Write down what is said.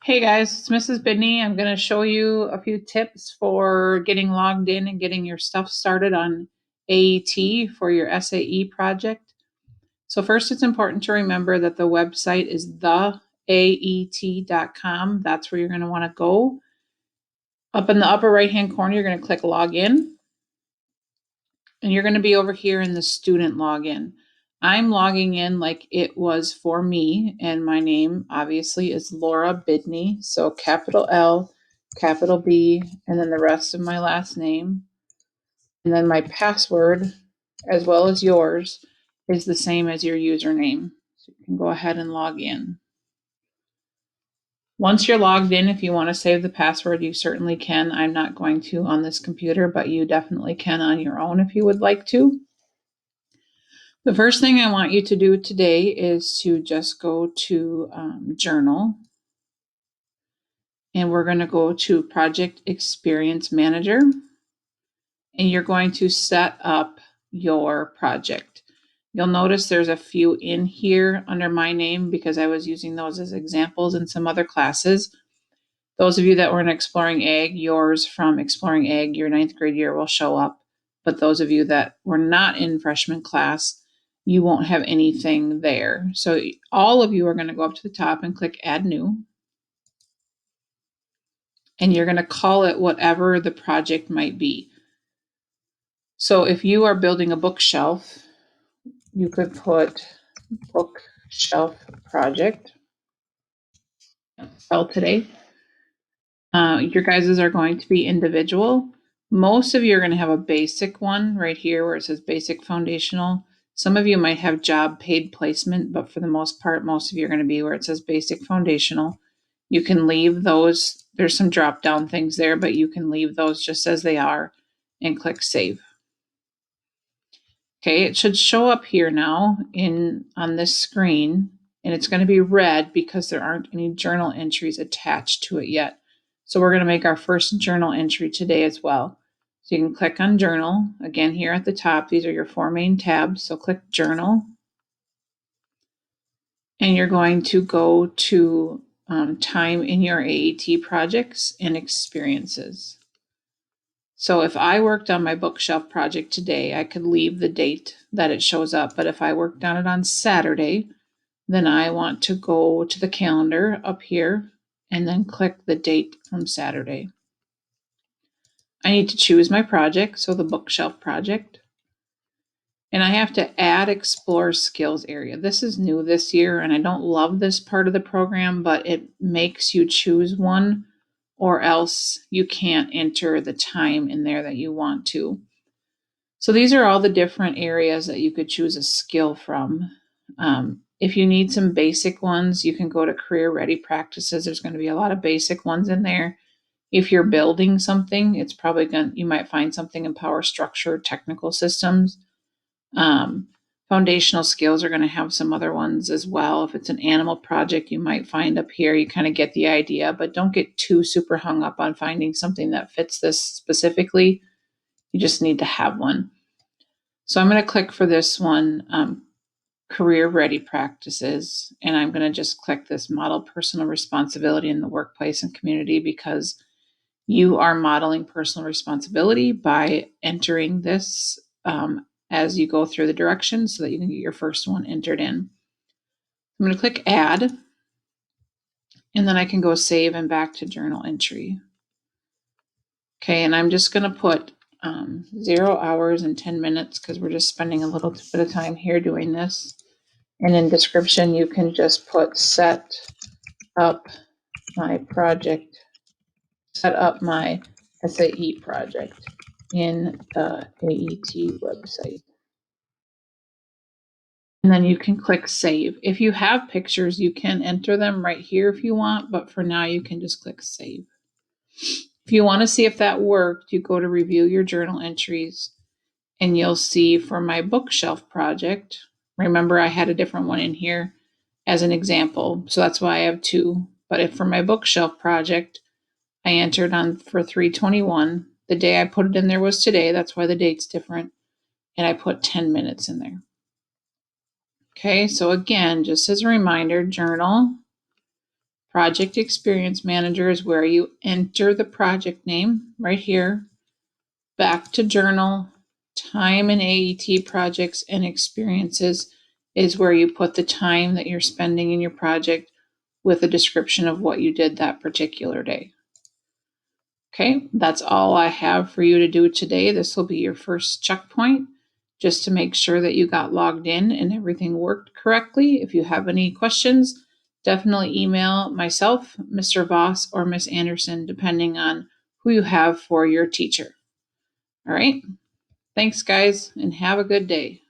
Hey guys, it's Mrs. Bidney. I'm going to show you a few tips for getting logged in and getting your stuff started on AET for your SAE project. So first, it's important to remember that the website is theaet.com. That's where you're going to want to go. Up in the upper right-hand corner, you're going to click Login, and you're going to be over here in the student login. I'm logging in like it was for me, and my name obviously is Laura Bidney. So capital L, capital B, and then the rest of my last name. And then my password, as well as yours, is the same as your username. So you can go ahead and log in. Once you're logged in, if you want to save the password, you certainly can. I'm not going to on this computer, but you definitely can on your own if you would like to. The first thing I want you to do today is to just go to Journal, and we're going to go to Project Experience Manager, and you're going to set up your project. You'll notice there's a few in here under my name because I was using those as examples in some other classes. Those of you that were in Exploring Ag, yours from Exploring Ag, your 9th grade year will show up. But those of you that were not in freshman class, you won't have anything there. So all of you are going to go up to the top and click Add New. And you're going to call it whatever the project might be. So if you are building a bookshelf, you could put Bookshelf Project. Spell today. Your guys's are going to be individual. Most of you are going to have a basic one right here where it says basic foundational. Some of you might have job paid placement, but for the most part, most of you are going to be where it says basic foundational. You can leave those. There's some drop down things there, but you can leave those just as they are and click save. Okay, it should show up here now on this screen, and it's going to be red because there aren't any journal entries attached to it yet. So we're going to make our first journal entry today as well. So you can click on Journal. Again, here at the top, these are your 4 main tabs. So click Journal. And you're going to go to Time in your AET projects and experiences. So if I worked on my bookshelf project today, I could leave the date that it shows up. But if I worked on it on Saturday, then I want to go to the calendar up here and then click the date from Saturday. I need to choose my project, so the bookshelf project. And I have to add Explore Skills area. This is new this year, and I don't love this part of the program, but it makes you choose one, or else you can't enter the time in there that you want to. So these are all the different areas that you could choose a skill from. If you need some basic ones, you can go to Career Ready Practices. There's going to be a lot of basic ones in there. If you're building something, it's probably you might find something in Power Structure, Technical Systems. Foundational skills are going to have some other ones as well. If it's an animal project, you might find up here, you kind of get the idea, but don't get too super hung up on finding something that fits this specifically. You just need to have one. So I'm going to click for this one, Career Ready Practices, and I'm going to just click this Model Personal Responsibility in the Workplace and Community because you are modeling personal responsibility by entering this as you go through the directions so that you can get your first one entered in. I'm going to click Add, and then I can go Save and back to Journal Entry. Okay, and I'm just going to put 0 hours and 10 minutes because we're just spending a little bit of time here doing this. And in description, you can just put set up my project, set up my SAE project in the AET website. And then you can click save. If you have pictures, you can enter them right here if you want, but for now you can just click save. If you want to see if that worked, you go to review your journal entries and you'll see for my bookshelf project, remember I had a different one in here as an example, so that's why I have 2. But if for my bookshelf project, I entered on for 3/21. The day I put it in there was today. That's why the date's different. And I put 10 minutes in there. Okay, so again, just as a reminder, journal, Project Experience Manager is where you enter the project name right here. Back to Journal, Time and AET projects and experiences is where you put the time that you're spending in your project with a description of what you did that particular day. Okay, that's all I have for you to do today. This will be your first checkpoint just to make sure that you got logged in and everything worked correctly. If you have any questions, definitely email myself, Mr. Voss, or Miss Anderson, depending on who you have for your teacher. All right, thanks, guys, and have a good day.